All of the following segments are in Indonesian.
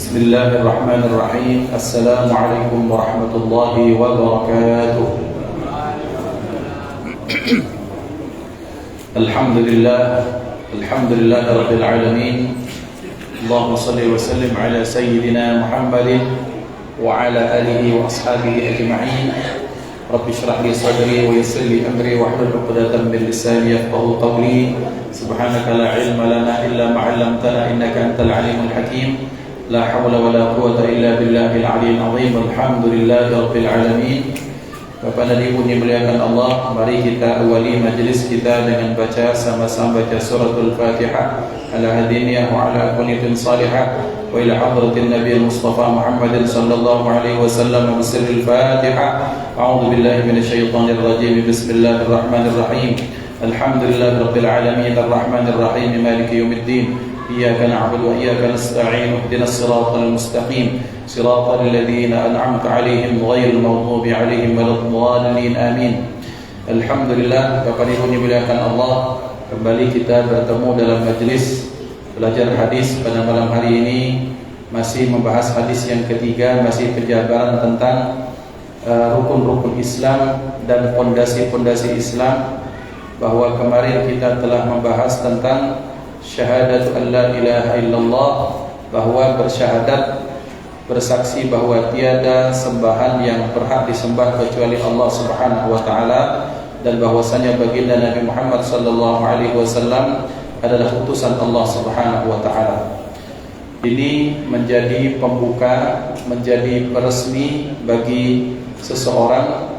Bismillahirrahmanirrahim. Assalamualaikum warahmatullahi wabarakatuh. Alhamdulillah rabbil alamin. Allahumma salli wa sallim ala sayyidina Muhammadin wa ala alihi wa ashabihi ajma'in. Rabbi shrah li sadri wa yassir li amri wa hlul 'uqdatam min lisani yafqahu qawli. Subhanaka la ilma lana illa ma 'allamtana innaka antal alimul hakim. La hawla wa la quwwata illa billahil aliyyil azim. Alhamdulillahi rabbil alamin. Bapak dan Ibu dimuliakan Allah, mari kita awali majlis kita dengan baca sama-sama baca suratul Fatihah ala hadiniyah wa ala qunitin salihah wa ila hadratin Nabi Mustafa Muhammadin sallallahu alaihi wasallam wa sirril Fatihah. A'udzu billahi minasyaitonir rajim. Bismillahirrahmanirrahim. Alhamdulillahi rabbil alamin arrahmanir rahim maliki yaumiddin. إياك نعبد وإياك نستعين اهدنا الصراط المستقيم صراط الذين أنعمت عليهم غير المغضوب عليهم ولا الضالين آمين. Alhamdulillah, Bapak Ibu dimuliakan Allah, kembali kita bertemu dalam majlis belajar hadis pada malam hari ini. Masih membahas hadis yang ketiga, masih penjabaran tentang rukun-rukun Islam dan pondasi-pondasi Islam. Bahwa kemarin kita telah membahas tentang syahadatu an la ilaha illallah, bahwa bersyahadat, bersaksi bahwa tiada sembahan yang berhak disembah kecuali Allah Subhanahu wa taala, dan bahwasanya baginda Nabi Muhammad sallallahu alaihi wasallam adalah utusan Allah Subhanahu wa taala. Ini menjadi pembuka, menjadi peresmi bagi seseorang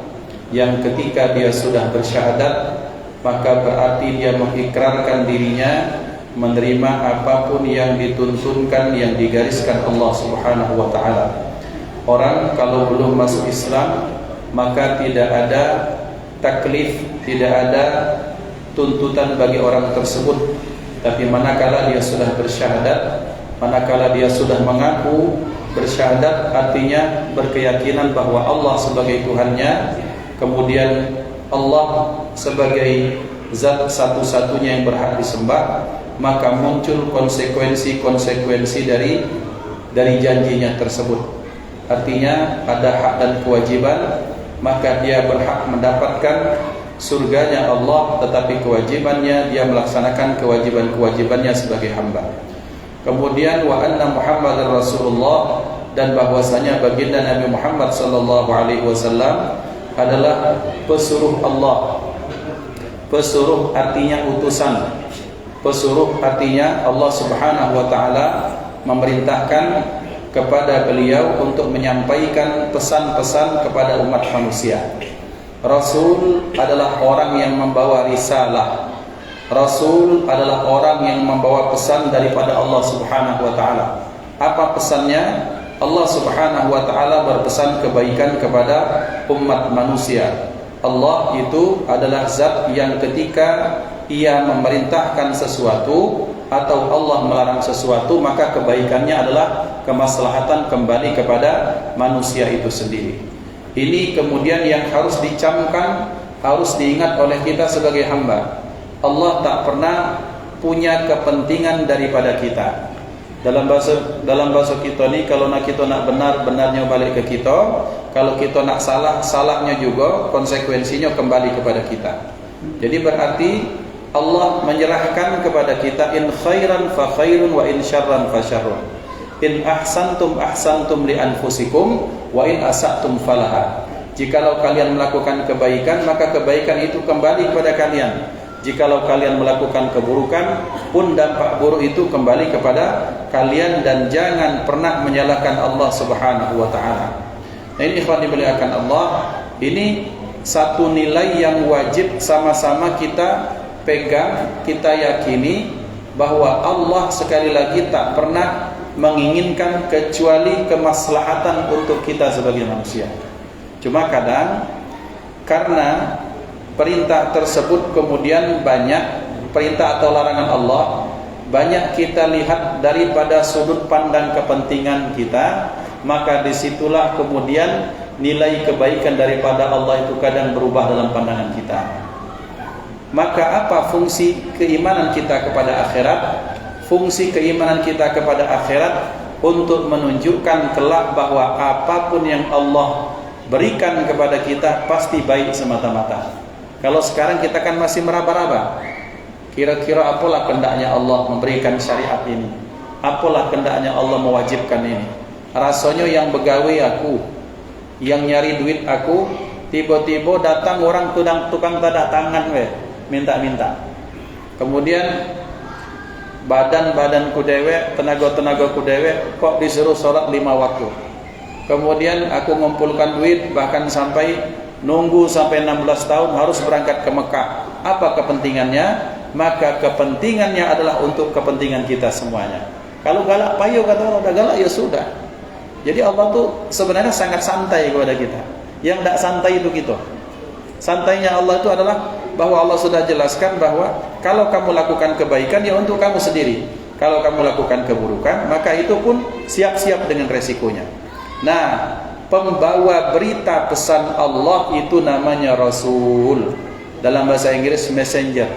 yang ketika dia sudah bersyahadat, maka berarti dia mengikrarkan dirinya menerima apapun yang dituntunkan, yang digariskan Allah Subhanahu wa taala. Orang kalau belum masuk Islam, maka tidak ada taklif, tidak ada tuntutan bagi orang tersebut. Tapi manakala dia sudah bersyahadat, manakala dia sudah mengaku bersyahadat, artinya berkeyakinan bahwa Allah sebagai Tuhannya, kemudian Allah sebagai zat satu-satunya yang berhak disembah, maka muncul konsekuensi-konsekuensi dari janjinya tersebut. Artinya ada hak dan kewajiban, maka dia berhak mendapatkan surganya Allah, tetapi kewajibannya dia melaksanakan kewajiban-kewajibannya sebagai hamba. Kemudian wa anna Muhammadar Rasulullah, dan bahwasanya baginda Nabi Muhammad sallallahu alaihi wasallam adalah pesuruh Allah. Pesuruh artinya utusan. Pesuruh artinya Allah Subhanahu wa taala memerintahkan kepada beliau untuk menyampaikan pesan-pesan kepada umat manusia. Rasul adalah orang yang membawa risalah. Rasul adalah orang yang membawa pesan daripada Allah Subhanahu wa taala. Apa pesannya? Allah Subhanahu wa taala berpesan kebaikan kepada umat manusia. Allah itu adalah zat yang ketika ia memerintahkan sesuatu atau Allah melarang sesuatu, maka kebaikannya adalah kemaslahatan kembali kepada manusia itu sendiri. Ini kemudian yang harus dicamkan, harus diingat oleh kita sebagai hamba. Allah tak pernah punya kepentingan daripada kita. Dalam bahasa kita ni, kalau kita nak benar, benarnya balik ke kita. Kalau kita nak salah, salahnya juga, konsekuensinya kembali kepada kita. Jadi berarti Allah menyerahkan kepada kita, in khairan fa khairun wa in syarran fa syarrun. In ahsantum ahsantum li anfusikum wa in asatum falaha. Jikalau kalian melakukan kebaikan, maka kebaikan itu kembali kepada kalian. Jikalau kalian melakukan keburukan, pun dampak buruk itu kembali kepada kalian, dan jangan pernah menyalahkan Allah Subhanahu wa taala. Nah, ini ikhwan dimuliakan Allah, ini satu nilai yang wajib sama-sama kita pegang, kita yakini bahwa Allah sekali lagi tak pernah menginginkan kecuali kemaslahatan untuk kita sebagai manusia. Cuma kadang karena perintah tersebut kemudian banyak, perintah atau larangan Allah banyak kita lihat daripada sudut pandang kepentingan kita, maka disitulah kemudian nilai kebaikan daripada Allah itu kadang berubah dalam pandangan kita. Maka apa fungsi keimanan kita kepada akhirat? Fungsi keimanan kita kepada akhirat untuk menunjukkan kelak bahwa apapun yang Allah berikan kepada kita pasti baik semata-mata. Kalau sekarang kita kan masih meraba-raba, kira-kira apalah kehendaknya Allah memberikan syariat ini, apalah kehendaknya Allah mewajibkan ini. Rasanya yang begawe aku, yang nyari duit aku, tiba-tiba datang orang tukang tanda tangan minta-minta. Kemudian badan-badan ku dewe, tenaga-tenaga ku dewe kok disuruh sholat 5 waktu. Kemudian aku ngumpulkan duit bahkan sampai nunggu sampai 16 tahun harus berangkat ke Mekah. Apa kepentingannya? Maka kepentingannya adalah untuk kepentingan kita semuanya. Kalau galak payo kata Allah, udah galak ya sudah. Jadi Allah tuh sebenarnya sangat santai kepada kita. Yang tidak santai itu kita. Santainya Allah itu adalah bahwa Allah sudah jelaskan bahwa kalau kamu lakukan kebaikan ya untuk kamu sendiri. Kalau kamu lakukan keburukan maka itu pun siap-siap dengan resikonya. Nah, pembawa berita pesan Allah itu namanya Rasul. Dalam bahasa Inggris messenger.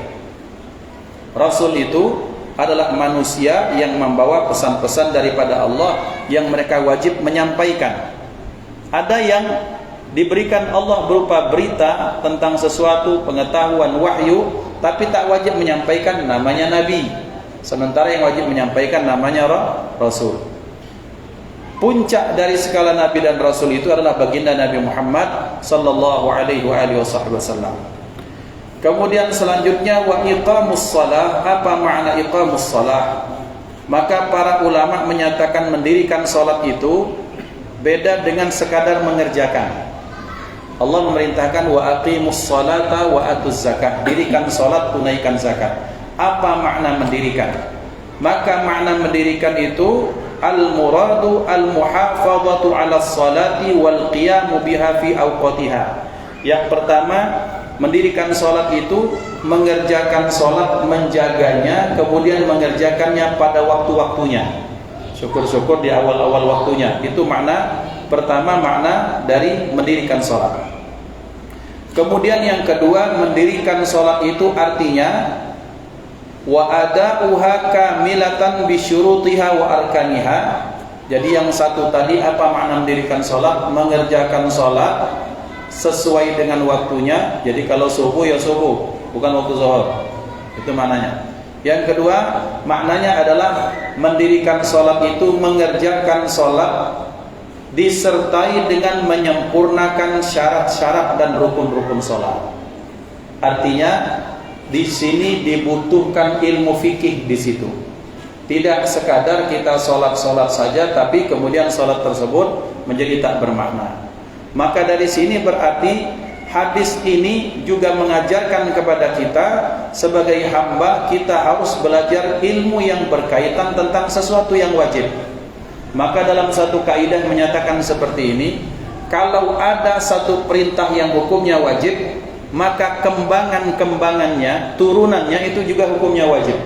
Rasul itu adalah manusia yang membawa pesan-pesan daripada Allah yang mereka wajib menyampaikan. Ada yang diberikan Allah berupa berita tentang sesuatu, pengetahuan, wahyu, tapi tak wajib menyampaikan, namanya Nabi. Sementara yang wajib menyampaikan namanya Rasul. Puncak dari skala Nabi dan Rasul itu adalah baginda Nabi Muhammad sallallahu alaihi wasallam. Kemudian selanjutnya wa iqamus shalah. Apa makna iqamus shalah? Maka para ulama menyatakan mendirikan salat itu beda dengan sekadar mengerjakan. Allah memerintahkan wa aqimus sholata wa atuz zakah. Dirikan salat, tunaikan zakat. Apa makna mendirikan? Maka makna mendirikan itu al-muradu al-muhafadzatu 'ala sholati wal qiyamu biha fi awqatiha. Yang pertama, mendirikan salat itu mengerjakan salat, menjaganya, kemudian mengerjakannya pada waktu-waktunya. Syukur-syukur di awal-awal waktunya. Itu makna pertama, makna dari mendirikan salat. Kemudian yang kedua, mendirikan salat itu artinya wa ada'uha kamilatan bi syurutiha wa arkaniha. Jadi yang satu tadi apa makna mendirikan salat? Mengerjakan salat sesuai dengan waktunya. Jadi kalau subuh ya subuh, bukan waktu zuhur. Itu maknanya. Yang kedua, maknanya adalah mendirikan salat itu mengerjakan salat disertai dengan menyempurnakan syarat-syarat dan rukun-rukun salat. Artinya di sini dibutuhkan ilmu fikih di situ. Tidak sekadar kita salat-salat saja tapi kemudian salat tersebut menjadi tak bermakna. Maka dari sini berarti hadis ini juga mengajarkan kepada kita sebagai hamba kita harus belajar ilmu yang berkaitan tentang sesuatu yang wajib. Maka dalam satu kaidah menyatakan seperti ini, kalau ada satu perintah yang hukumnya wajib, maka kembangan-kembangannya, turunannya itu juga hukumnya wajib.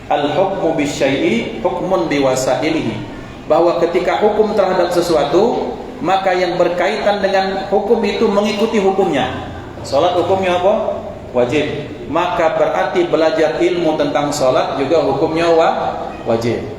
Al-hukmu bisyai'i hukmun biwasailihi. Bahwa ketika hukum terhadap sesuatu, maka yang berkaitan dengan hukum itu mengikuti hukumnya. Salat hukumnya apa? Wajib. Maka berarti belajar ilmu tentang salat juga hukumnya wajib.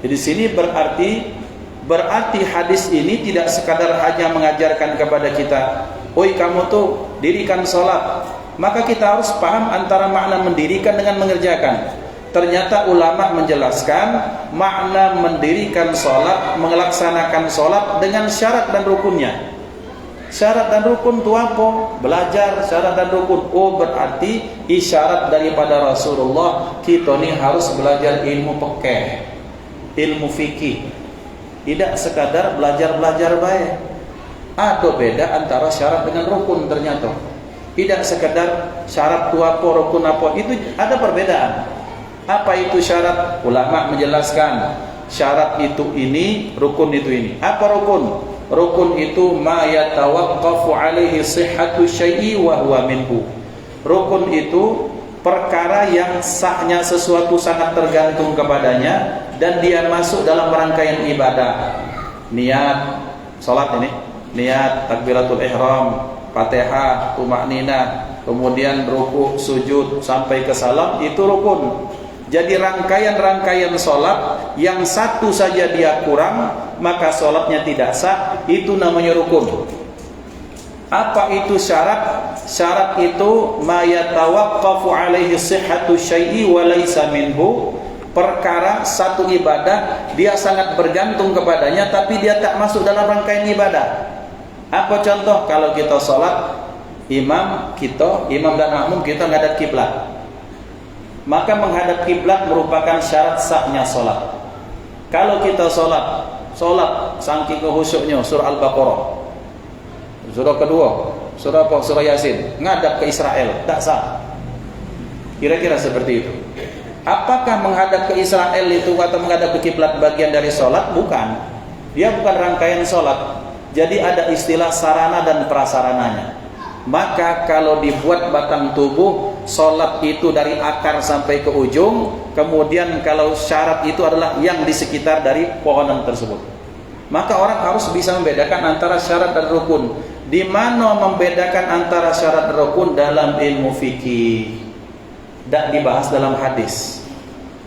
Jadi sini berarti hadis ini tidak sekadar hanya mengajarkan kepada kita, oi kamu tuh dirikan salat. Maka kita harus paham antara makna mendirikan dengan mengerjakan. Ternyata ulama menjelaskan makna mendirikan salat, melaksanakan salat dengan syarat dan rukunnya. Syarat dan rukun itu apa? Belajar syarat dan rukun. Oh, berarti isyarat daripada Rasulullah kita ni harus belajar ilmu fikih, ilmu fikih. Tidak sekadar belajar-belajar baik. Ada beda antara syarat dengan rukun ternyata. Tidak sekadar syarat itu apa, rukun apa, itu ada perbedaan. Apa itu syarat? Ulama menjelaskan syarat itu ini, rukun itu ini. Apa rukun? Rukun itu ma yatawaqqafu alaihi sihhatu syai'i wa huwa minhu. Rukun itu perkara yang sahnya sesuatu sangat tergantung kepadanya dan dia masuk dalam rangkaian ibadah. Niat salat ini, niat takbiratul ihram, Fatihah, tumakninah, kemudian ruku', sujud sampai ke salam, itu rukun. Jadi rangkaian-rangkaian salat yang satu saja dia kurang, maka sholatnya tidak sah. Itu namanya rukun. Apa itu syarat? Syarat itu ma yatawaqqafu alaihi sihhatu syai'i wa laysa minhu. Perkara satu ibadah dia sangat bergantung kepadanya tapi dia tak masuk dalam rangkaian ibadah. Apa contoh? Kalau kita sholat, imam dan makmum kita menghadap kiblat, maka menghadap kiblat merupakan syarat sahnya sholat. Kalau kita sholat saking khusyuknya surah Al-Baqarah, surah kedua, surah apa? Surah Yasin, ngadap ke Israel, tak sah. Kira-kira seperti itu. Apakah menghadap ke Israel itu atau menghadap ke kiblat bagian dari sholat? Bukan. Dia bukan rangkaian sholat. Jadi ada istilah sarana dan prasarananya. Maka kalau dibuat batang tubuh, sholat itu dari akar sampai ke ujung. Kemudian kalau syarat itu adalah yang di sekitar dari pohonan tersebut, maka orang harus bisa membedakan antara syarat dan rukun. Di mana membedakan antara syarat dan rukun? Dalam ilmu fikih, tidak dibahas dalam hadis.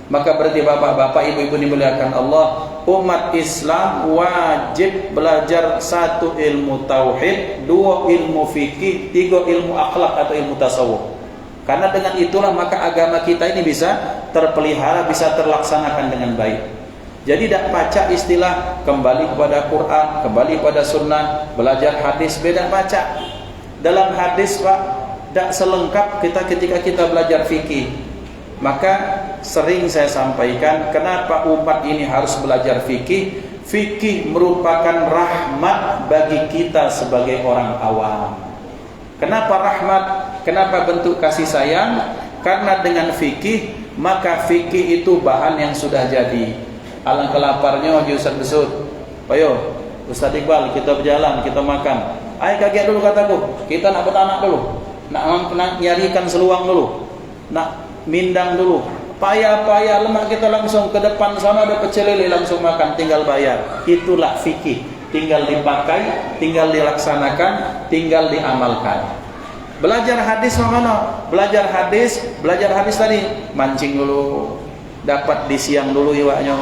Maka berarti bapak-bapak, ibu-ibu dimuliakan Allah, umat Islam wajib belajar 1 ilmu tauhid, 2 ilmu fikih, 3 ilmu akhlak atau ilmu tasawuf. Karena dengan itulah maka agama kita ini bisa terpelihara, bisa terlaksanakan dengan baik. Jadi tidak baca istilah kembali kepada Quran, kembali kepada sunnah, belajar hadis, beda baca. Dalam hadis Pak, tidak selengkap kita ketika kita belajar fikih. Maka sering saya sampaikan, kenapa umat ini harus belajar fikih? Fikih merupakan rahmat bagi kita sebagai orang awam. Kenapa rahmat? Kenapa bentuk kasih sayang? Karena dengan fikih, maka fikih itu bahan yang sudah jadi. Alangkah laparnya Ustaz besut. Ayo Ustaz Iqbal, kita berjalan, kita makan. Ayo kaget dulu kataku, kita nak betanak dulu, nak nyarikan seluang dulu, nak mindang dulu, payah-payah lemak kita langsung ke depan sana ada pecel lele langsung makan, tinggal bayar. Itulah fikih, tinggal dipakai, tinggal dilaksanakan, tinggal diamalkan. Belajar hadis mana? Belajar hadis tadi mancing dulu, dapat di siang dulu iwaknya,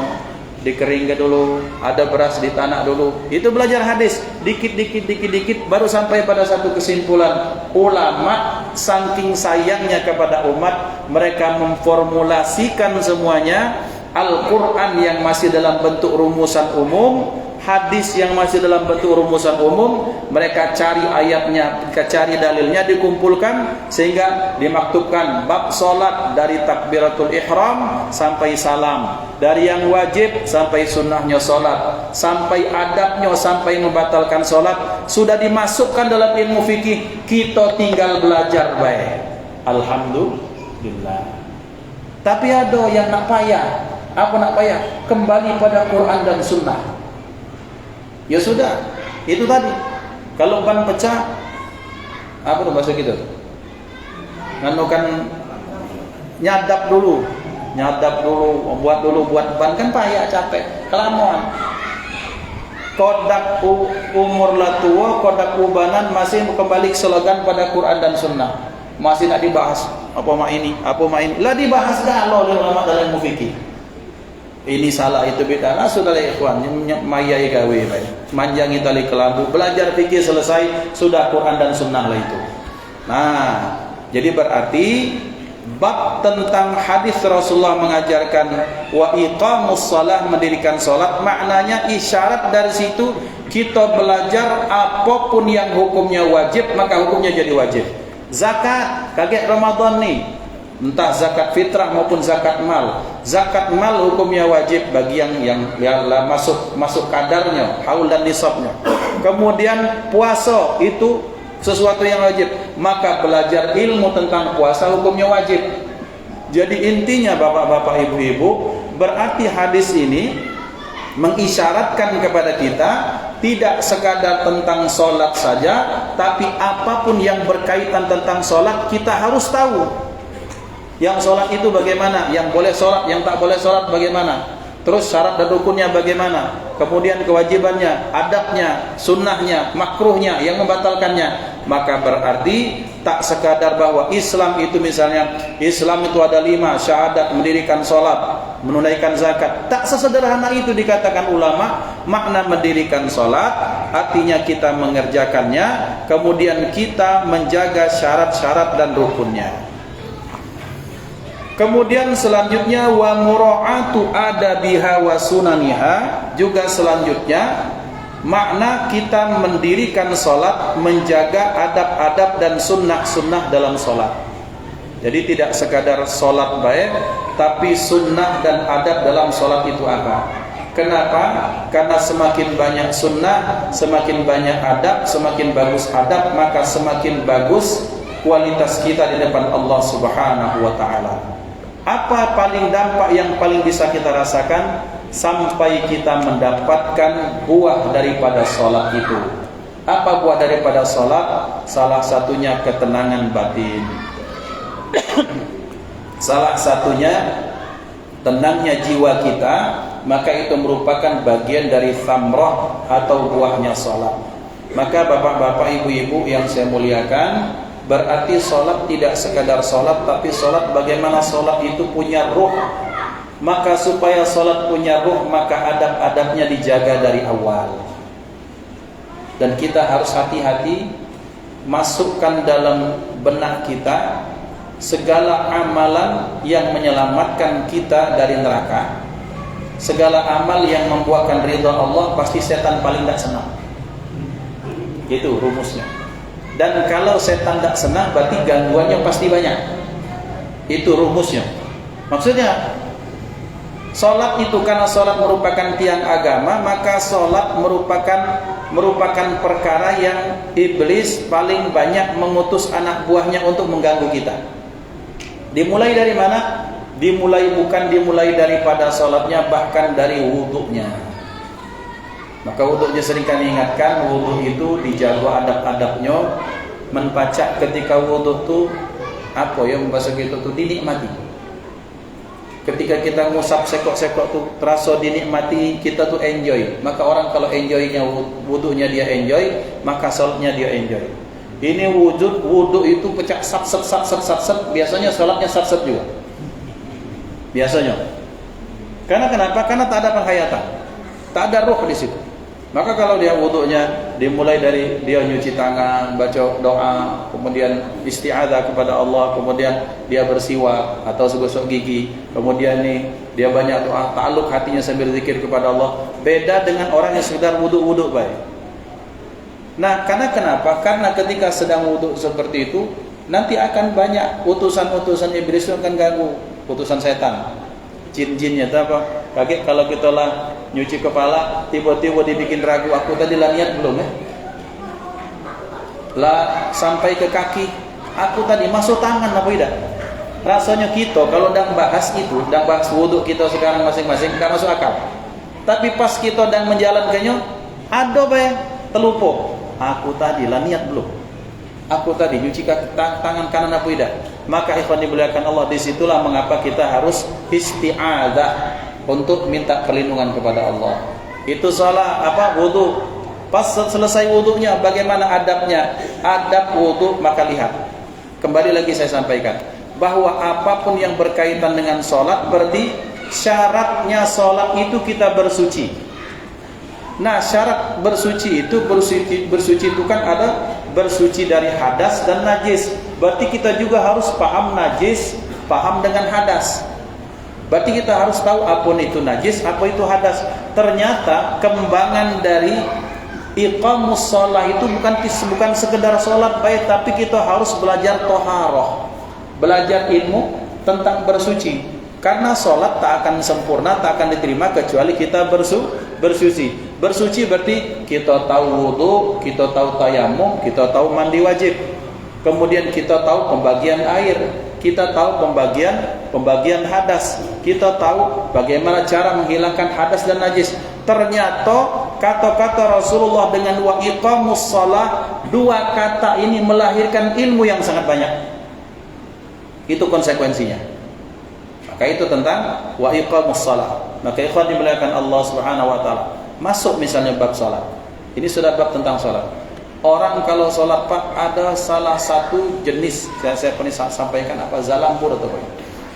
dikeringkan dulu, ada beras di tanah dulu. Itu belajar hadis, dikit baru sampai pada satu kesimpulan. Ulama saking sayangnya kepada umat, mereka memformulasikan semuanya. Al-Quran yang masih dalam bentuk rumusan umum, hadis yang masih dalam bentuk rumusan umum, mereka cari ayatnya, mereka cari dalilnya, dikumpulkan sehingga dimaktubkan bab solat dari takbiratul ihram sampai salam, dari yang wajib sampai sunnahnya solat, sampai adabnya, sampai membatalkan solat, sudah dimasukkan dalam ilmu fikih. Kita tinggal belajar baik, alhamdulillah. Tapi ada yang nak payah. Apa nak payah? Kembali pada Quran dan sunnah. Ya sudah, itu tadi. Kalau ban pecah, apa tuh bahasa kita? Nganukan nyadap dulu, buat ban kan payah, capek, kelamaan. Kodak umur lah tua, kodak ubanan, masih kembali ke slogan pada Quran dan sunnah. Masih nak dibahas apa mak ini. Lah dibahas galau oleh ulama dalam fikih. Ini salah, itu beda. Nah, saudara ikhwan, mayai gawe, manjangi tali kelambu, belajar fikih selesai, sudah Quran dan sunnah lah itu. Nah, jadi berarti bab tentang hadis Rasulullah mengajarkan wa iqamus shalah, mendirikan salat, maknanya isyarat dari situ kita belajar apapun yang hukumnya wajib, maka hukumnya jadi wajib. Zakat, kaget Ramadan nih, entah zakat fitrah maupun zakat mal. Zakat mal hukumnya wajib bagi yang masuk kadarnya, haul dan nisabnya. Kemudian puasa itu sesuatu yang wajib, maka belajar ilmu tentang puasa hukumnya wajib. Jadi intinya bapak-bapak, ibu-ibu, berarti hadis ini mengisyaratkan kepada kita tidak sekadar tentang solat saja, tapi apapun yang berkaitan tentang solat kita harus tahu. Yang sholat itu bagaimana, yang boleh sholat, yang tak boleh sholat bagaimana, terus syarat dan rukunnya bagaimana, kemudian kewajibannya, adabnya, sunnahnya, makruhnya, yang membatalkannya. Maka berarti tak sekadar bahwa Islam itu misalnya, Islam itu ada 5, syahadat, mendirikan sholat, menunaikan zakat. Tak sesederhana itu dikatakan ulama. Makna mendirikan salat artinya kita mengerjakannya, kemudian kita menjaga syarat-syarat dan rukunnya. Kemudian selanjutnya wa mura'atu adabiha wa sunaniha, juga selanjutnya makna kita mendirikan salat, menjaga adab-adab dan sunnah-sunnah dalam salat. Jadi tidak sekadar salat baik, tapi sunnah dan adab dalam salat itu apa? Kenapa? Karena semakin banyak sunnah, semakin banyak adab, semakin bagus adab, maka semakin bagus kualitas kita di depan Allah Subhanahu wa taala. Apa paling dampak yang paling bisa kita rasakan sampai kita mendapatkan buah daripada salat itu? Apa buah daripada salat? Salah satunya ketenangan batin. Salah satunya tenangnya jiwa kita, maka itu merupakan bagian dari thamrah atau buahnya salat. Maka bapak-bapak, ibu-ibu yang saya muliakan, berarti salat tidak sekadar salat, tapi salat bagaimana salat itu punya ruh. Maka supaya salat punya ruh, maka adab-adabnya dijaga dari awal. Dan kita harus hati-hati masukkan dalam benak kita segala amalan yang menyelamatkan kita dari neraka. Segala amal yang membuahkan ridha Allah, pasti setan paling tidak senang. Itu rumusnya. Dan kalau setan tidak senang, berarti gangguannya pasti banyak. Itu rumusnya. Maksudnya, salat itu karena salat merupakan tiang agama, maka salat merupakan perkara yang iblis paling banyak mengutus anak buahnya untuk mengganggu kita. Dimulai dari mana? Bukan dimulai daripada salatnya, bahkan dari wudunya. Maka wudunya sering kami ingatkan, wudu itu dijaga adab-adabnya. Menpacak ketika wudu itu apa ya, bahasa kita tuh dinikmati. Ketika kita ngusap sekok-sekok tuh terasa dinikmati, kita tuh enjoy. Maka orang kalau enjoynya wudunya dia enjoy, maka salatnya dia enjoy. Ini wudu itu pecah sat, biasanya salatnya sat juga. Biasanya. Karena kenapa? Karena tak ada penghayatan. Tak ada ruh di situ. Maka kalau dia wudunya dimulai dari dia nyuci tangan, baca doa, kemudian isti'adzah kepada Allah, kemudian dia bersiwak atau gosok gigi, kemudian nih dia banyak doa, ta'alluq hatinya sambil zikir kepada Allah. Beda dengan orang yang sekedar wudu baik. Nah, karena kenapa? Karena ketika sedang wudu seperti itu, nanti akan banyak utusan-utusan iblis yang akan ganggu, utusan setan. Jin-jinnya itu apa? Kaget kalau kita lah nyuci kepala, tiba-tiba dibikin ragu, aku tadi lah niat belum ya? Lah sampai ke kaki, aku tadi masuk tangan apa tidak? Rasanya kita kalau sedang bahas itu, sedang bahas wudu kita sekarang masing-masing, tidak masuk akal. Tapi pas kita sedang menjalankannya, ada bayang terlupa. Aku tadi lah niat belum? Aku tadi nyuci tangan kanan apa tidak? Maka ikhwan dimuliakan Allah, disitulah mengapa kita harus isti'adzah untuk minta perlindungan kepada Allah. Itu salah wudu. Pas selesai wudunya, bagaimana adabnya? Adab wudu, maka lihat. Kembali lagi saya sampaikan bahwa apapun yang berkaitan dengan sholat, berarti syaratnya sholat itu kita bersuci. Nah, syarat bersuci itu kan ada bersuci dari hadas dan najis. Berarti kita juga harus paham najis, paham dengan hadas. Berarti kita harus tahu apa itu najis, apa itu hadas. Ternyata kembangan dari iqamus shalah itu bukan sekedar salat baik, tapi kita harus belajar thaharah, belajar ilmu tentang bersuci. Karena salat tak akan sempurna, tak akan diterima kecuali kita bersuci. Bersuci berarti kita tahu wudu, kita tahu tayamum, kita tahu mandi wajib. Kemudian kita tahu pembagian air, kita tahu pembagian hadas, kita tahu bagaimana cara menghilangkan hadas dan najis. Ternyata kata-kata Rasulullah dengan wa iqamus shalah, dua kata ini melahirkan ilmu yang sangat banyak. Itu konsekuensinya. Maka itu tentang wa iqamus shalah. Maka ikhwan dimuliakan Allah Subhanahu wa taala. Masuk misalnya bab salat. Ini sudah bab tentang salat. Orang kalau salat Pak, ada salah satu jenis, saya pernah sampaikan apa, zalambur atau apa.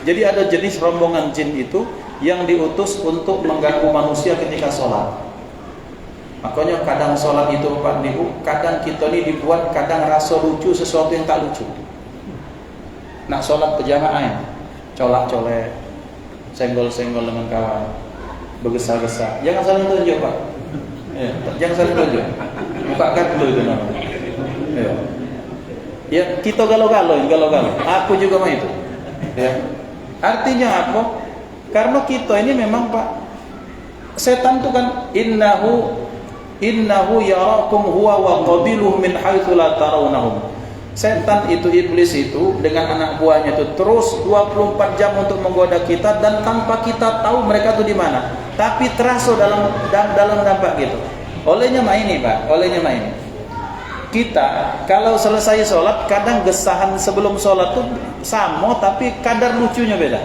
Jadi ada jenis rombongan jin itu yang diutus untuk mengganggu manusia ketika sholat. Makanya kadang sholat itu Pak Ibu, kadang kita ini dibuat kadang rasa lucu sesuatu yang tak lucu. Nak sholat berjamaah, colak-colek, senggol-senggol dengan kawan, bergesa-gesa. Jangan saling tunjuk Pak. Ya, jangan saling tunjuk. Buka kartu itu namanya. Ya, kita galau-galau. Aku juga mah itu. Ya. Artinya apa? Karena kita ini memang Pak, setan itu kan innahu yarakum huwa wa qabiluhu min haitsu la tarawnahum. Setan itu, iblis itu dengan anak buahnya itu terus 24 jam untuk menggoda kita dan tanpa kita tahu mereka itu di mana. Tapi terasa dalam dampak gitu. Olehnya main ini Pak, kita kalau selesai sholat kadang gesahan sebelum sholat tuh sama tapi kadar lucunya beda.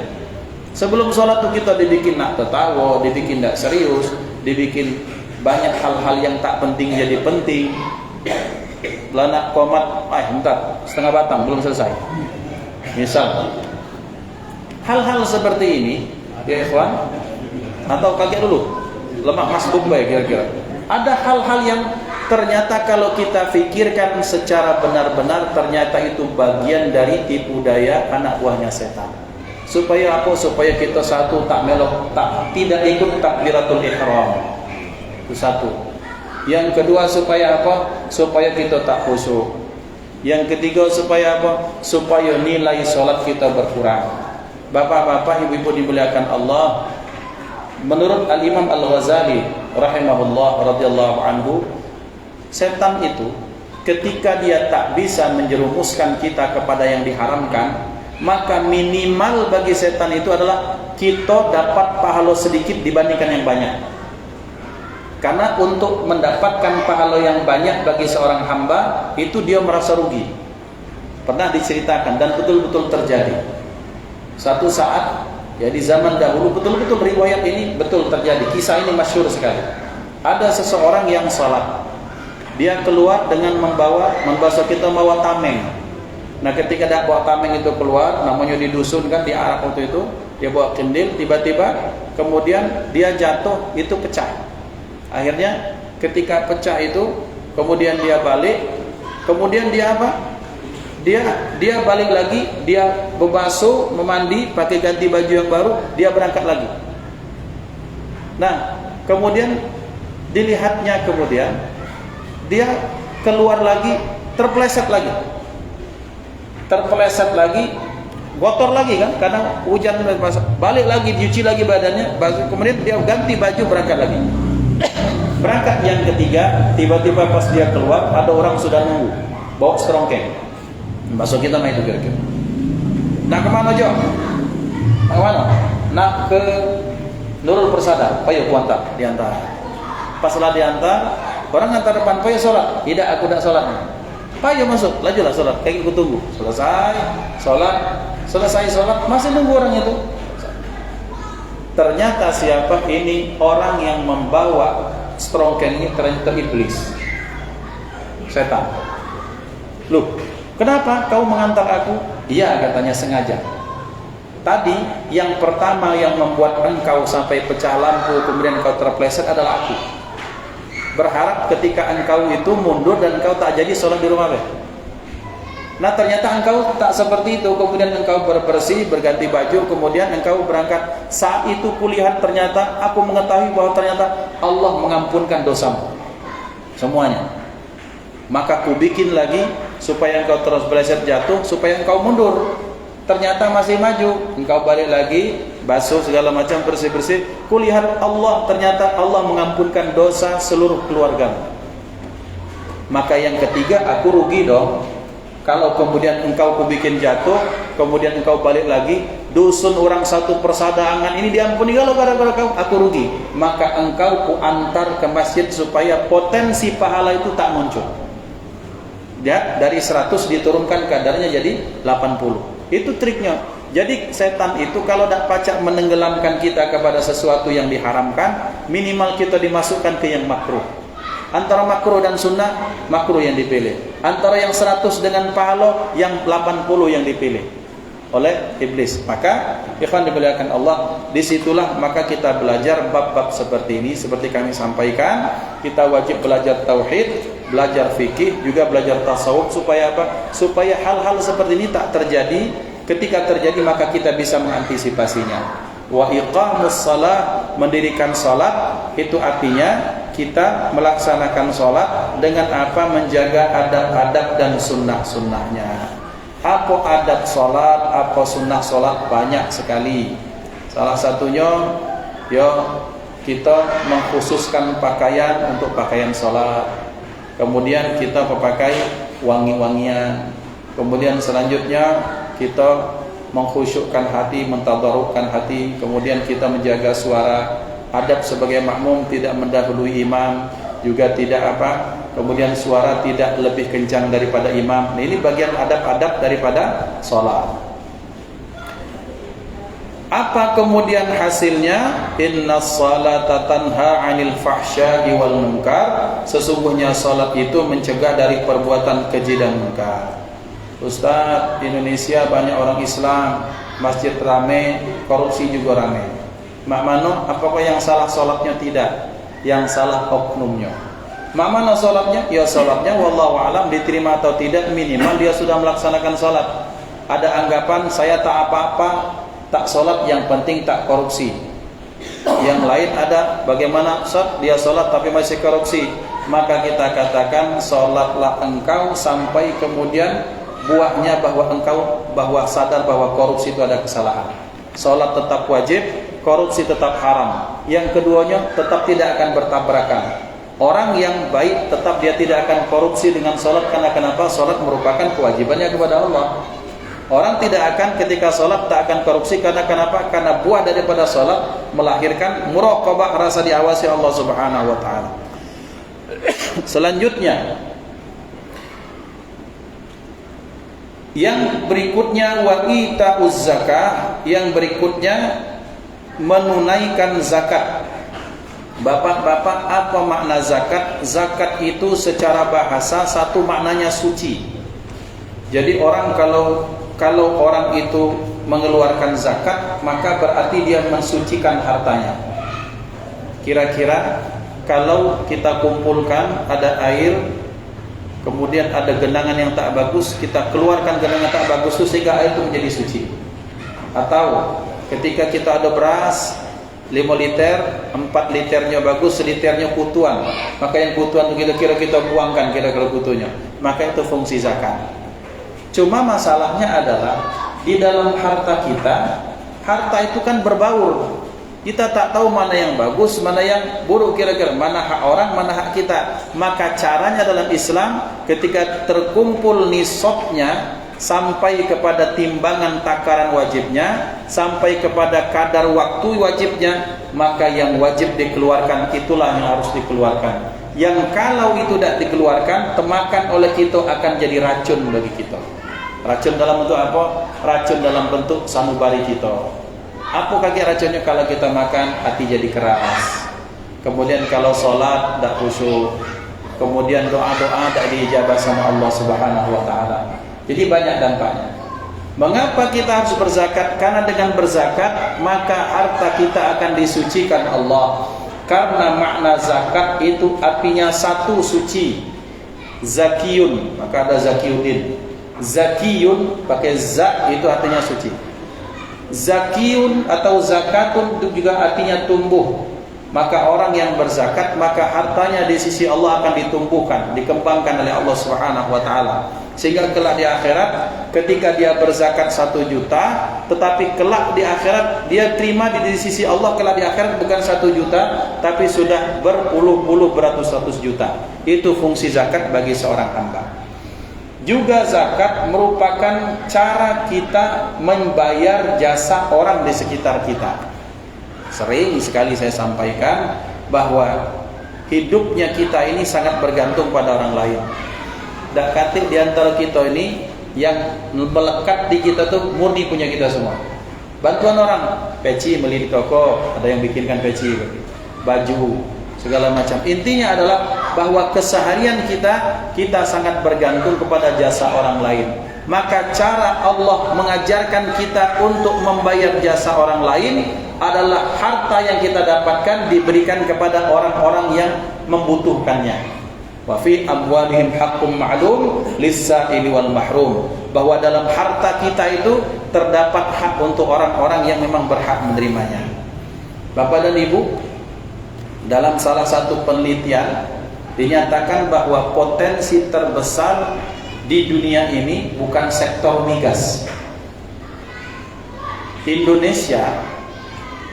Sebelum sholat tuh kita dibikin nak tertawa, dibikin tak serius, dibikin banyak hal-hal yang tak penting jadi penting. Lah nak komat, bentar, setengah batang belum selesai. Misal hal-hal seperti ini ya ikhwan, atau kaget dulu lemak masbuk baik kira-kira. Ada hal-hal yang ternyata kalau kita pikirkan secara benar-benar ternyata itu bagian dari tipu daya anak buahnya setan. Supaya apa? Supaya kita satu tidak ikut takbiratul ihram. Itu satu. Yang kedua supaya apa? Supaya kita tak khusyuk. Yang ketiga supaya apa? Supaya nilai sholat kita berkurang. Bapak-bapak, ibu-ibu dimuliakan Allah, menurut Al-Imam Al-Ghazali rahimahullah radhiyallahu anhu, setan itu ketika dia tak bisa menjerumuskan kita kepada yang diharamkan, maka minimal bagi setan itu adalah kita dapat pahala sedikit dibandingkan yang banyak. Karena untuk mendapatkan pahala yang banyak bagi seorang hamba itu dia merasa rugi. Pernah diceritakan dan betul-betul terjadi. Satu saat ya di zaman dahulu, betul-betul riwayat ini betul terjadi. Kisah ini masyhur sekali. Ada seseorang yang salat. Dia keluar dengan membawa kita tameng. Nah ketika dia bawa tameng itu keluar, namanya di dusun kan di Arab waktu itu, dia bawa kendil, tiba-tiba kemudian dia jatuh, itu pecah. Akhirnya ketika pecah itu, kemudian dia balik, kemudian dia apa? Dia balik lagi, dia berbasuh, memandi, pakai ganti baju yang baru, dia berangkat lagi. Nah kemudian dilihatnya, kemudian dia keluar lagi, terpeleset lagi, kotor lagi kan, karena hujan, balik lagi, dicuci lagi badannya, kemudian dia ganti baju, berangkat lagi. Berangkat yang ketiga, tiba-tiba pas dia keluar, ada orang sudah nunggu, bawa serongkeng. Bakso kita mah itu kira-kira. Nak kemana Jo? Nak kemana? Nak ke Nurul Persada. Payo kuantar, diantar. Pas lah diantar, orang antar depan, payo sholat. Tidak, aku tidak sholat. Payo masuk, lajulah sholat. Kayak aku tunggu. Selesai sholat, masih nunggu orang itu. Ternyata siapa ini? Orang yang membawa strongken ini ternyata iblis, setan. Loh, kenapa kau mengantar aku? Iya, katanya sengaja. Tadi yang pertama yang membuat engkau sampai pecah lampu, kemudian engkau terpleset adalah aku. Berharap ketika engkau itu mundur dan engkau tak jadi sholat di rumah. Nah ternyata engkau tak seperti itu. Kemudian engkau bersih, berganti baju, kemudian engkau berangkat. Saat itu kulihat ternyata aku mengetahui bahwa ternyata Allah mengampunkan dosamu semuanya. Maka ku bikin lagi supaya engkau terus beleset jatuh, supaya engkau mundur. Ternyata masih maju. Engkau balik lagi, basuh segala macam, bersih-bersih. Kulihat Allah, ternyata Allah mengampunkan dosa seluruh keluargamu. Maka yang ketiga, aku rugi dong. Kalau kemudian engkau kubikin jatuh, kemudian engkau balik lagi, dusun orang satu persaudaraan ini diampuni, kalau gara-gara kau, aku rugi. Maka engkau ku antar ke masjid supaya potensi pahala itu tak muncul. Ya, dari 100 diturunkan kadarnya jadi 80. Itu triknya. Jadi setan itu kalau tak pacak menenggelamkan kita kepada sesuatu yang diharamkan, minimal kita dimasukkan ke yang makruh. Antara makruh dan sunnah, makruh yang dipilih. Antara yang 100 dengan pahala, yang 80 yang dipilih. oleh iblis. Maka ikhwan dimuliakan Allah, disitulah maka kita belajar bab-bab seperti ini. Seperti kami sampaikan, kita wajib belajar tauhid, belajar fikih, juga belajar tasawuf. Supaya apa? Supaya hal-hal seperti ini tak terjadi. Ketika terjadi maka kita bisa mengantisipasinya. Wa iqamus shalah, mendirikan salat, itu artinya kita melaksanakan salat dengan apa? Menjaga adab-adab dan sunnah-sunnahnya. Apa adab salat, apa sunnah salat? Banyak sekali. Salah satunya kita mengkhususkan pakaian untuk pakaian salat. Kemudian kita memakai wangi-wangian. Kemudian selanjutnya kita mengkhusyukkan hati, mentadarukkan hati. Kemudian kita menjaga suara. Adab sebagai makmum tidak mendahului imam, juga tidak apa. Kemudian suara tidak lebih kencang daripada imam. Nah, ini bagian adab-adab daripada salat. Apa kemudian hasilnya? Innas salata tanha 'anil fahsya'i wal munkar. Sesungguhnya salat itu mencegah dari perbuatan keji dan munkar. Ustaz, di Indonesia banyak orang Islam, masjid ramai, korupsi juga ramai. Mak mano, apakah yang salah salatnya? Tidak. Yang salah oknumnya. Mak mana salatnya? Ya salatnya wallahu alam diterima atau tidak, minimal dia sudah melaksanakan salat. Ada anggapan saya tak apa-apa, tak salat, yang penting tak korupsi. Yang lain ada bagaimana Ustaz, dia salat tapi masih korupsi. Maka kita katakan salatlah engkau sampai kemudian buahnya bahwa sadar bahwa korupsi itu ada kesalahan. Salat tetap wajib, korupsi tetap haram. Yang keduanya tetap tidak akan bertabrakan. Orang yang baik tetap dia tidak akan korupsi dengan salat. Karena kenapa? Salat merupakan kewajibannya kepada Allah. Orang tidak akan ketika salat tak akan korupsi. Karena kenapa? Karena buah daripada salat melahirkan muraqabah, rasa diawasi Allah Subhanahu wa taala. Selanjutnya yang berikutnya wa ita'uz zakah, yang berikutnya menunaikan zakat. Bapak-bapak, apa makna zakat? Zakat itu secara bahasa satu maknanya suci. Jadi orang kalau orang itu mengeluarkan zakat, maka berarti dia mensucikan hartanya. Kira-kira kalau kita kumpulkan ada air, kemudian ada genangan yang tak bagus, kita keluarkan genangan tak bagus itu sehingga air itu menjadi suci. Atau ketika kita ada beras 5 liter, 4 liternya bagus, 1 liternya kutuan, maka yang kutuan itu kira-kira kita buangkan kira-kira kutunya, maka itu fungsi zakat. Cuma masalahnya adalah di dalam harta kita, harta itu kan berbaur. Kita tak tahu mana yang bagus, mana yang buruk, kira-kira mana hak orang, mana hak kita. Maka caranya dalam Islam, ketika terkumpul nisabnya sampai kepada timbangan takaran wajibnya, sampai kepada kadar waktu wajibnya, maka yang wajib dikeluarkan itulah yang harus dikeluarkan. Yang kalau itu tidak dikeluarkan, temakan oleh kita akan jadi racun bagi kita. Racun dalam bentuk apa? Racun dalam bentuk sanubari kita. Apa kaki racunnya? Kalau kita makan hati jadi keras. Kemudian kalau sholat tak khusyuk. Kemudian doa-doa tak diijabah sama Allah Subhanahu wa taala. Jadi banyak dampaknya. Mengapa kita harus berzakat? Karena dengan berzakat maka harta kita akan disucikan Allah. Karena makna zakat itu artinya satu, suci. Zakiyun, maka ada zakiyuddin. Zakiyun pakai za itu artinya suci. Zakiyun atau zakatun itu juga artinya tumbuh. Maka orang yang berzakat, maka hartanya di sisi Allah akan ditumbuhkan, dikembangkan oleh Allah Subhanahu wa taala. Sehingga kelak di akhirat ketika dia berzakat 1 juta, tetapi kelak di akhirat dia terima di sisi Allah kelak di akhirat bukan 1 juta, tapi sudah berpuluh-puluh beratus-ratus juta. Itu fungsi zakat bagi seorang hamba. Juga zakat merupakan cara kita membayar jasa orang di sekitar kita. Sering sekali saya sampaikan bahwa hidupnya kita ini sangat bergantung pada orang lain. Dak katik di antara kita ini yang melekat di kita tuh murni punya kita semua. Bantuan orang, peci beli di toko, ada yang bikinkan peci, baju, segala macam. Intinya adalah bahwa keseharian kita sangat bergantung kepada jasa orang lain. maka cara Allah mengajarkan kita untuk membayar jasa orang lain adalah harta yang kita dapatkan diberikan kepada orang-orang yang membutuhkannya. Wa fi amwalihim haqqum ma'lum lis-sa'ili wal mahrum, bahwa dalam harta kita itu terdapat hak untuk orang-orang yang memang berhak menerimanya. Bapak dan Ibu, dalam salah satu penelitian dinyatakan bahwa potensi terbesar di dunia ini bukan sektor migas. Indonesia,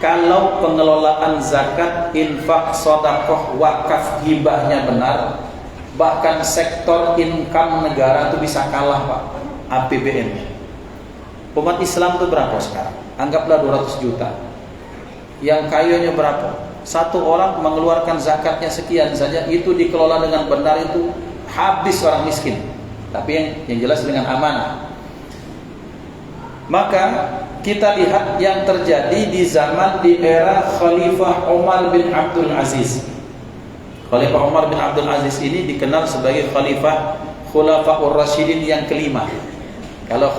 kalau pengelolaan zakat, infak, sedekah, wakaf, hibahnya benar, bahkan sektor income negara itu bisa kalah, Pak, APBN-nya. Umat Islam itu berapa sekarang? Anggaplah 200 juta. Yang kayanya berapa? Satu orang mengeluarkan zakatnya sekian saja, itu dikelola dengan benar, itu habis orang miskin. Tapi yang jelas dengan amanah. Maka kita lihat yang terjadi di zaman di era Khalifah Umar bin Abdul Aziz. Khalifah Umar bin Abdul Aziz ini dikenal sebagai Khalifah Khulafaur Rasyidin yang kelima. Kalau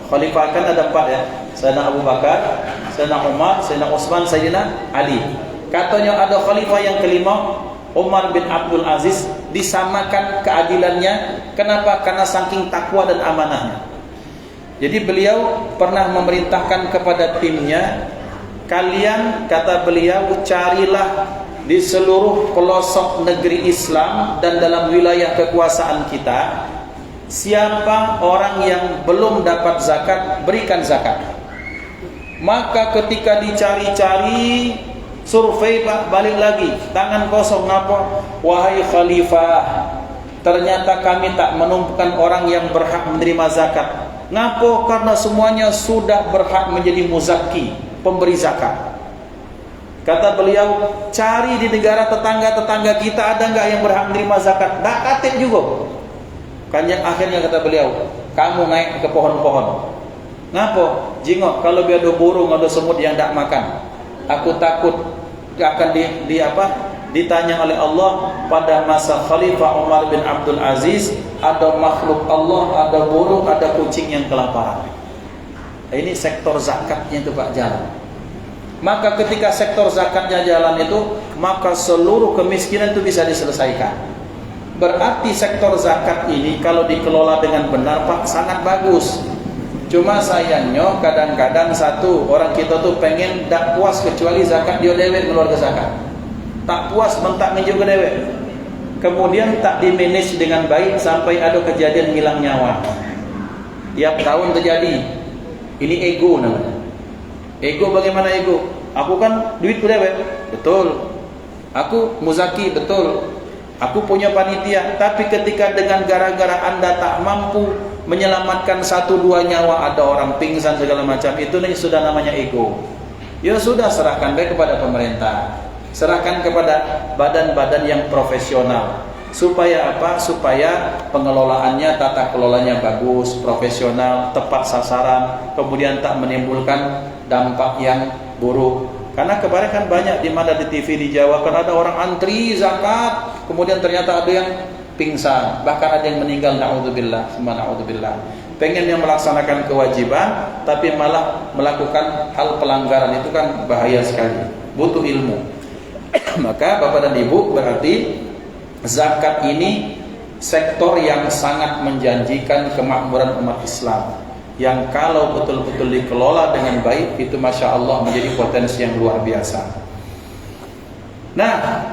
Khalifah kan ada 4 ya, Sayyidina Abu Bakar, Sayyidina Umar, Sayyidina Utsman, Sayyidina Ali. Katanya ada Khalifah yang kelima, Umar bin Abdul Aziz, disamakan keadilannya. Kenapa? Karena saking takwa dan amanahnya. Jadi beliau pernah memerintahkan kepada timnya, kalian, kata beliau, carilah di seluruh pelosok negeri Islam dan dalam wilayah kekuasaan kita, siapa orang yang belum dapat zakat, berikan zakat. Maka ketika dicari-cari, survei, Pak, balik lagi, tangan kosong. Ngapa? Wahai Khalifah, ternyata kami tak menumpukan orang yang berhak menerima zakat. Ngapa? Karena semuanya sudah berhak menjadi muzaki, pemberi zakat. Kata beliau, cari di negara tetangga-tetangga kita ada nggak yang berhak menerima zakat? Nggak katib juga. Kan yang akhirnya kata beliau, kamu naik ke pohon-pohon. Ngapa? Jingok, kalau biar ada burung, ada semut yang tak makan. Aku takut akan ditanya oleh Allah pada masa Khalifah Umar bin Abdul Aziz, ada makhluk Allah, ada burung, ada kucing yang kelaparan. Ini sektor zakatnya itu, Pak, jalan. Maka ketika sektor zakatnya jalan itu, maka seluruh kemiskinan itu bisa diselesaikan. Berarti sektor zakat ini kalau dikelola dengan benar, Pak, sangat bagus. Cuma sayangnya kadang-kadang satu orang kita tuh pengen tak puas kecuali zakat dia dewek keluarga zakat. Tak puas mentak minjuk ke dewek. Kemudian tak di-manage dengan baik sampai ada kejadian hilang nyawa. Tiap tahun terjadi. Ini ego namanya. Ego bagaimana ego? Aku kan duit ku dewek. Betul. Aku muzaki, betul. Aku punya panitia, tapi ketika dengan gara-gara Anda tak mampu menyelamatkan 1-2 nyawa, ada orang pingsan segala macam, itu sudah namanya ego. Ya sudah, serahkan baik kepada pemerintah, serahkan kepada badan-badan yang profesional. Supaya apa? Supaya pengelolaannya, tata kelolanya bagus, profesional, tepat sasaran, kemudian tak menimbulkan dampak yang buruk. Karena kemarin kan banyak di mana di TV di Jawa kan ada orang antri zakat, kemudian ternyata ada yang pingsan, bahkan ada yang meninggal, naudzubillah, semua naudzubillah. Pengen yang melaksanakan kewajiban tapi malah melakukan hal pelanggaran, itu kan bahaya sekali, butuh ilmu. Maka Bapak dan Ibu, berarti zakat ini sektor yang sangat menjanjikan kemakmuran umat Islam, yang kalau betul-betul dikelola dengan baik itu Masya Allah menjadi potensi yang luar biasa. Nah,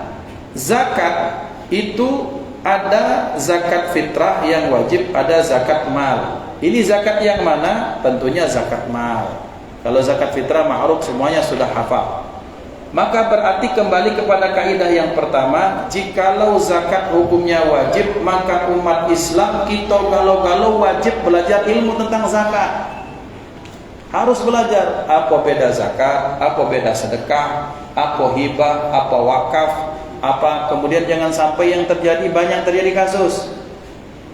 zakat itu ada zakat fitrah yang wajib, ada zakat mal. Ini zakat yang mana? Tentunya zakat mal. Kalau zakat fitrah ma'ruf semuanya sudah hafal. Maka berarti kembali kepada kaidah yang pertama, jikalau zakat hukumnya wajib, maka umat Islam kita galau-galau wajib belajar ilmu tentang zakat. Harus belajar apa beda zakat, apa beda sedekah, apa hibah, apa wakaf, apa. Kemudian jangan sampai yang terjadi, banyak terjadi kasus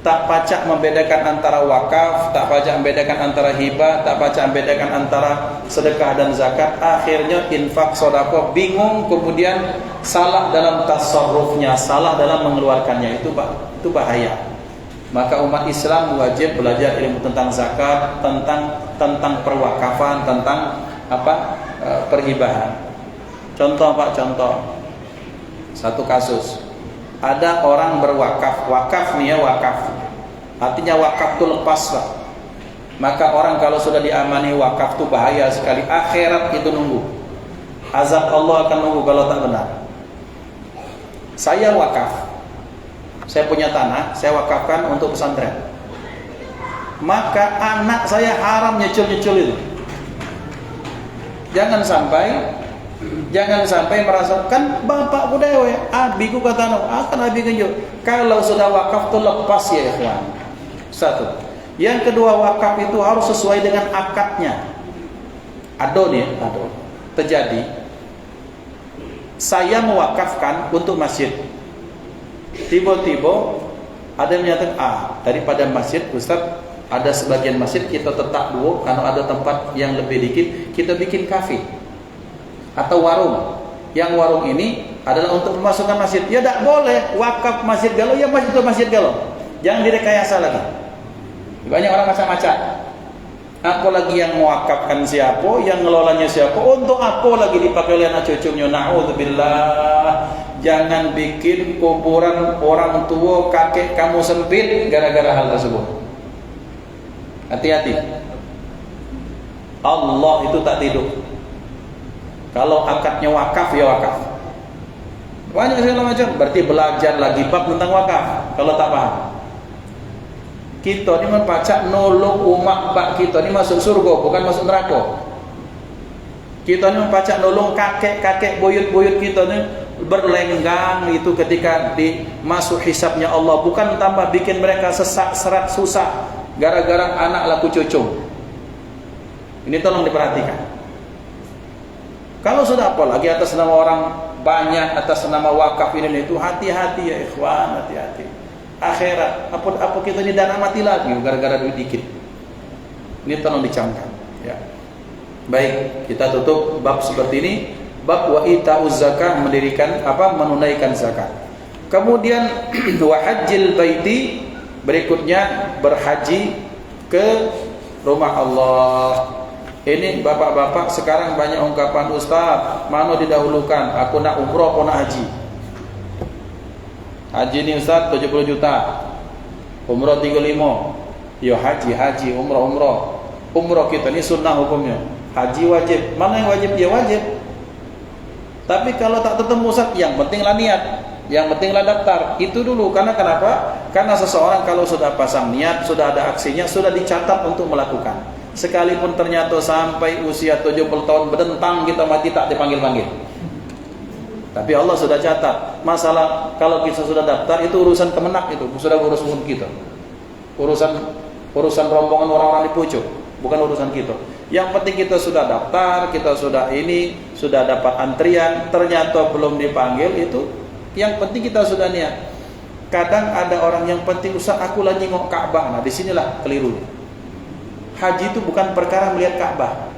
tak pacak membedakan antara wakaf, tak pacak membedakan antara hibah, tak pacak membedakan antara sedekah dan zakat. Akhirnya infak, sedekah, bingung, kemudian salah dalam tasarrufnya, salah dalam mengeluarkannya. Itu bahaya. Maka umat Islam wajib belajar ilmu tentang zakat, tentang perwakafan, tentang perhibahan. Contoh Pak, contoh. Satu kasus. Ada orang berwakaf, wakaf nih ya, wakaf. Artinya wakaf itu lepas Pak. Maka orang kalau sudah diamani wakaf itu bahaya sekali. Akhirat itu nunggu. Azab Allah akan nunggu kalau tak benar. Saya wakaf. Saya punya tanah, saya wakafkan untuk pesantren. Maka anak saya haram nyecul-nyecul itu. Jangan sampai merasakan bapakku dewe, abiku kata akan abi genjo. Kalau sudah wakaf itu lepas ya ikhwan. Satu. Yang kedua, wakaf itu harus sesuai dengan akadnya. Ado. Terjadi. Saya mewakafkan untuk masjid. Tiba-tiba ada yang menyatakan, daripada masjid, Ustaz, ada sebagian masjid kita tetap dulu, kalau ada tempat yang lebih dikit, kita bikin kafe atau warung. Yang warung ini adalah untuk memasukkan masjid. Ya tidak boleh wakaf masjid galau, ya masjid itu masjid galau. Jangan direkayasa lagi. Banyak orang macam-macam. Apalagi yang mewakafkan siapa, yang ngelolanya siapa, untuk apa lagi dipakai oleh anak cucunya? Na'udzubillah. Jangan bikin kuburan orang tua kakek kamu sempit gara-gara hal tersebut. Hati-hati. Allah itu tak tidur. Kalau akadnya wakaf, ya wakaf. Banyak segala macam. Berarti belajar lagi bab tentang wakaf. Kalau tak paham, kita ni membaca nolong umat bak kita ni masuk surga, bukan masuk neraka. Kita ni membaca nolong kakek-kakek buyut-buyut kita ni berlenggang itu ketika masuk hisabnya Allah, bukan tambah bikin mereka sesak serat susah gara-gara anak laku cucu. Ini tolong diperhatikan. Kalau sudah apalagi atas nama orang banyak, atas nama wakaf ini itu, hati-hati ya ikhwan, hati-hati. Akhirat apa kita ni dana mati lagi gara-gara duit dikit. Ini tolong dicamkan ya. Baik, kita tutup bab seperti ini. Bab wa ita'uz zakah, menunaikan zakat. Kemudian wa hajjil baiti, berikutnya berhaji ke rumah Allah. Ini bapak-bapak sekarang banyak ungkapan, Ustaz, mana didahulukan? Aku nak umrah, aku nak haji. Haji ni Ustaz 70 juta, umrah 35. Ya haji, umrah. Umrah kita ni sunnah hukumnya. Haji wajib. Mana yang wajib? Ya wajib. Tapi kalau tak ketemu Ustaz, yang pentinglah niat, yang pentinglah daftar. Itu dulu. Karena kenapa? Karena seseorang kalau sudah pasang niat, sudah ada aksinya, sudah dicatat untuk melakukan. Sekalipun ternyata sampai usia 70 tahun berdentang kita mati tak dipanggil-panggil. Tapi Allah sudah catat. Masalah kalau kita sudah daftar itu urusan kemenak, itu sudah urusan kita. Urusan rombongan orang-orang di pucuk, bukan urusan kita. Yang penting kita sudah daftar, kita sudah sudah dapat antrian, ternyata belum dipanggil, itu yang penting kita sudah niat. Kadang ada orang yang penting, Ustaz aku lagi ngok Ka'bah. Nah, disinilah keliru. Haji itu bukan perkara melihat Ka'bah.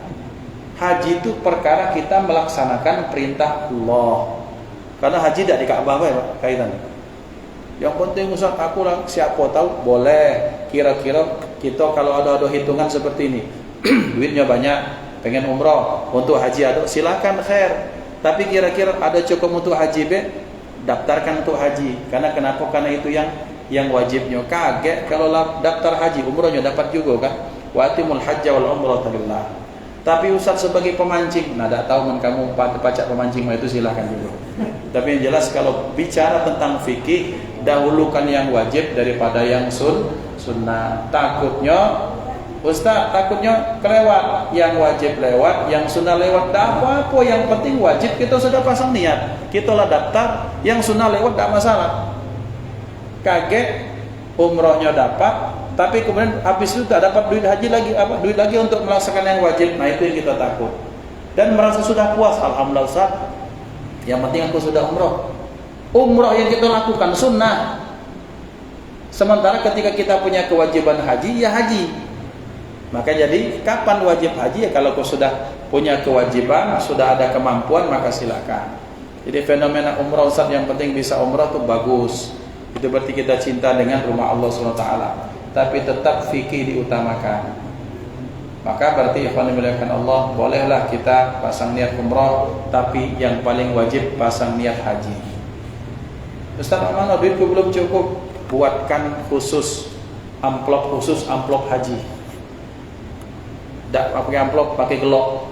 Haji itu perkara kita melaksanakan perintah Allah. Karena haji tidak di Ka'bah ya Pak, kaitannya. Yang penting Ustaz aku lah, siapa tahu boleh. Kira-kira kita kalau ada hitungan seperti ini, duitnya banyak, pengen umrah, untuk haji ada, silakan khair. Tapi kira-kira ada cukup untuk haji daftarkan untuk haji. Karena kenapa? Karena itu yang wajibnya. Kaget kalau daftar haji, umrahnya dapat juga kan. Wa atimul hajja wal umrata lillah. Tapi Ustaz sebagai pemancing, nah tak tahu kamu pacak pemancing itu silahkan juga. Tapi yang jelas kalau bicara tentang fikih, dahulukan yang wajib daripada yang sunnah. Takutnya Ustaz, kelewat. Yang wajib lewat, yang sunnah lewat, tak apa-apa. Yang penting wajib kita sudah pasang niat, kita lah daftar. Yang sunnah lewat tak masalah. Kaget umrohnya dapat, tapi kemudian habis itu tak dapat duit haji lagi, duit lagi untuk melaksanakan yang wajib. Nah itu yang kita takut. Dan merasa sudah puas, alhamdulillah Ustaz, yang penting aku sudah umroh. Umroh yang kita lakukan sunnah. Sementara ketika kita punya kewajiban haji, ya haji. Maka jadi kapan wajib haji? Ya kalau kau sudah punya kewajiban, sudah ada kemampuan, maka silakan. Jadi fenomena umrah Ustaz, yang penting bisa umrah itu bagus. Itu berarti kita cinta dengan rumah Allah SWT. Tapi tetap fikih diutamakan. Maka berarti ikhwan dimuliakan Allah, bolehlah kita pasang niat umrah, tapi yang paling wajib pasang niat haji. Ustaz, mana duitku belum cukup? Buatkan khusus amplop haji. Tak pakai amplop, pakai gelok.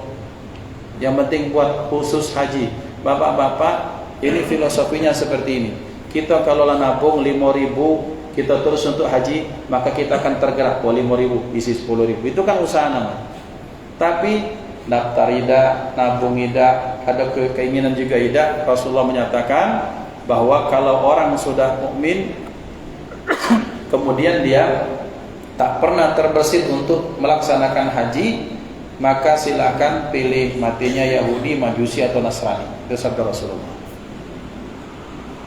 Yang penting buat khusus haji. Bapak-bapak, ini filosofinya seperti ini. Kita kalau nabung 5.000, kita terus untuk haji, maka kita akan tergerak. 5.000 isi 10.000. Itu kan usaha namanya. Tapi daftar ida, nabung ida, ada keinginan juga ida. Rasulullah menyatakan bahwa kalau orang sudah mukmin kemudian dia tak pernah terbersit untuk melaksanakan haji, maka silakan pilih matinya Yahudi, Majusi atau Nasrani. Itu sabda Rasulullah.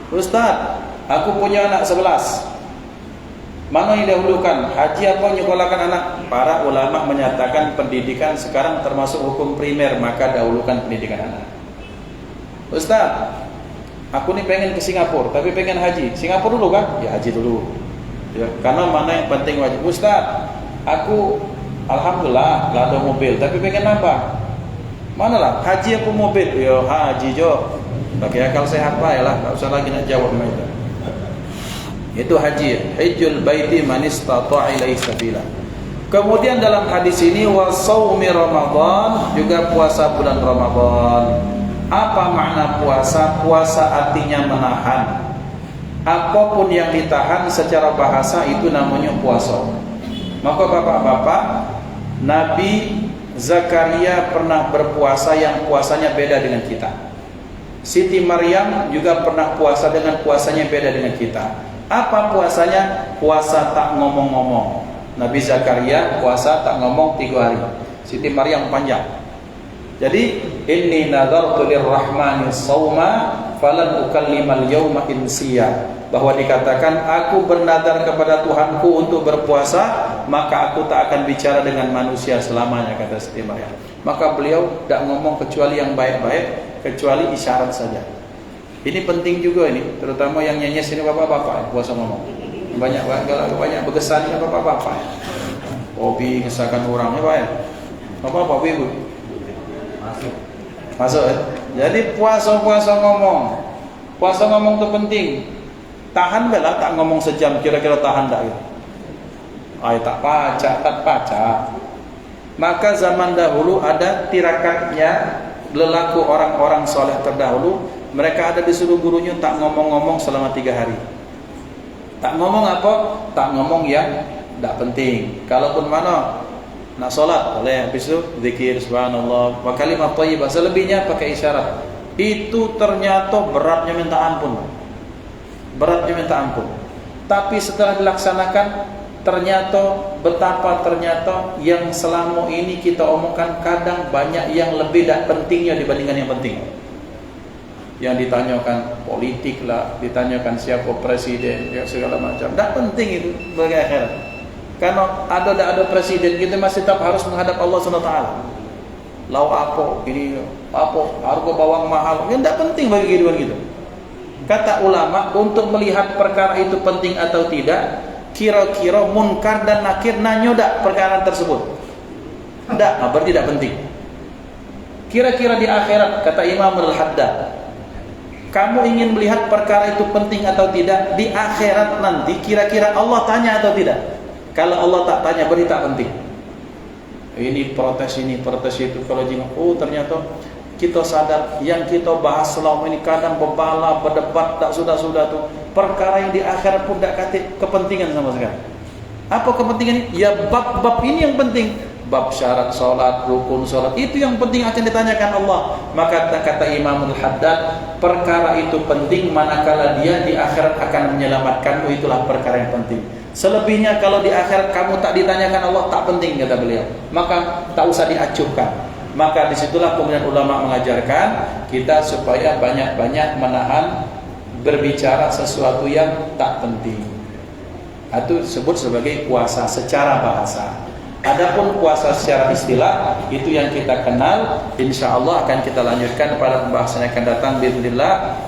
Ustaz, aku punya anak 11. Mana yang dahulukan, haji apa nyekolahkan anak? Para ulama menyatakan pendidikan sekarang termasuk hukum primer, maka dahulukan pendidikan anak. Ustaz, aku nih pengen ke Singapura, tapi pengen haji. Singapura dulu kan? Ya haji dulu. Ya, karena mana yang penting wajib. Ustaz, aku alhamdulillah lah ada mobil, tapi pengen nambah. Mana lah? Haji apa mobil? Ya haji jo. Pakai akal sehat lah, tak usah lagi nak jawab itu. Itu haji, hajjul baiti man istata'a ilaihi sabila. Kemudian dalam hadis ini wa shaumi Ramadan, juga puasa bulan Ramadan. Apa makna puasa? Puasa artinya menahan. Apapun yang ditahan secara bahasa itu namanya puasa. Maka bapak-bapak, Nabi Zakaria pernah berpuasa yang puasanya beda dengan kita. Siti Maryam juga pernah puasa dengan puasanya beda dengan kita. Apa puasanya? Puasa tak ngomong-ngomong. Nabi Zakaria puasa tak ngomong 3 hari. Siti Maryam panjang. Jadi inni nadartu lirrahmani shauma falan ukallimal yauma insiya. Bahwa dikatakan aku bernadar kepada Tuhanku untuk berpuasa, maka aku tak akan bicara dengan manusia selamanya, kata Siti Maryam. Maka beliau tak ngomong kecuali yang baik-baik, kecuali isyarat saja. Ini penting juga ini, terutama yang nyenyes ini bapak-bapak puasa ngomong. Banyak berkesan ini bapak-bapak. Hobi ngesahkan orang ya Pak ya. Bapak-bapak ibu. Masuk ya. Jadi puasa ngomong. Puasa ngomong itu penting. Tahan bela tak ngomong sejam, kira-kira tahan tak gitu. Tak paca. Maka zaman dahulu ada tirakatnya lelaku orang-orang soleh terdahulu. Mereka ada disuruh gurunya tak ngomong-ngomong selama 3 hari. Tak ngomong apa? Tak ngomong yang tak penting. Kalaupun mana nak solat boleh, habis itu zikir subhanallah wa kalimat thayyibah, selebihnya pakai isyarat. Itu ternyata beratnya minta ampun. Tapi setelah dilaksanakan, betapa ternyata yang selama ini kita omongkan kadang banyak yang lebih tak pentingnya dibandingkan yang penting. Yang ditanyakan politik lah, ditanyakan siapa presiden, ya segala macam. Tak penting itu bagi akhirat. Karena ada presiden, kita masih tetap harus menghadap Allah SWT. Lau apa, ini apa, harga bawang mahal, ini tak penting bagi kehidupan kita. Kata ulama, untuk melihat perkara itu penting atau tidak, kira-kira munkar dan nakir nanya tak perkara tersebut? Tak, berarti tidak penting. Kira-kira di akhirat, kata Imam Al-Haddad, kamu ingin melihat perkara itu penting atau tidak? Di akhirat nanti kira-kira Allah tanya atau tidak? Kalau Allah tak tanya, berarti tak penting. Ini protes itu. Kalau jenguk, ternyata kita sadar yang kita bahas selama ini kadang berbalah, berdebat, tak sudah-sudah tuh. Perkara yang di akhirat pun tak kata kepentingan sama sekali. Apa kepentingan ini? Ya bab-bab ini yang penting. Bab syarat salat, rukun salat, itu yang penting akan ditanyakan Allah. Maka kata Imam Al-Haddad, perkara itu penting manakala dia di akhirat akan menyelamatkanmu, itulah perkara yang penting. Selebihnya kalau di akhirat kamu tak ditanyakan Allah, tak penting, kata beliau. Maka tak usah diacuhkan. Maka disitulah kemudian ulama mengajarkan kita supaya banyak-banyak menahan berbicara sesuatu yang tak penting. Itu disebut sebagai puasa secara bahasa. Adapun puasa secara istilah, itu yang kita kenal. InsyaAllah akan kita lanjutkan pada pembahasan yang akan datang. Bismillah.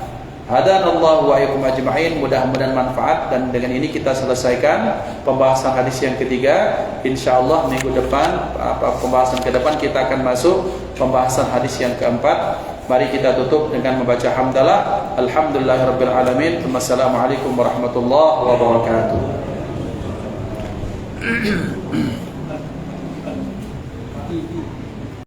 Hadanallahu wa iyyakum ajma'in. Mudah-mudahan manfaat, dan dengan ini kita selesaikan pembahasan hadis yang ketiga. Insyaallah minggu depan, pembahasan ke depan kita akan masuk pembahasan hadis yang keempat. Mari kita tutup dengan membaca hamdalah. Alhamdulillahirabbil alamin. Wassalamualaikum warahmatullahi wabarakatuh.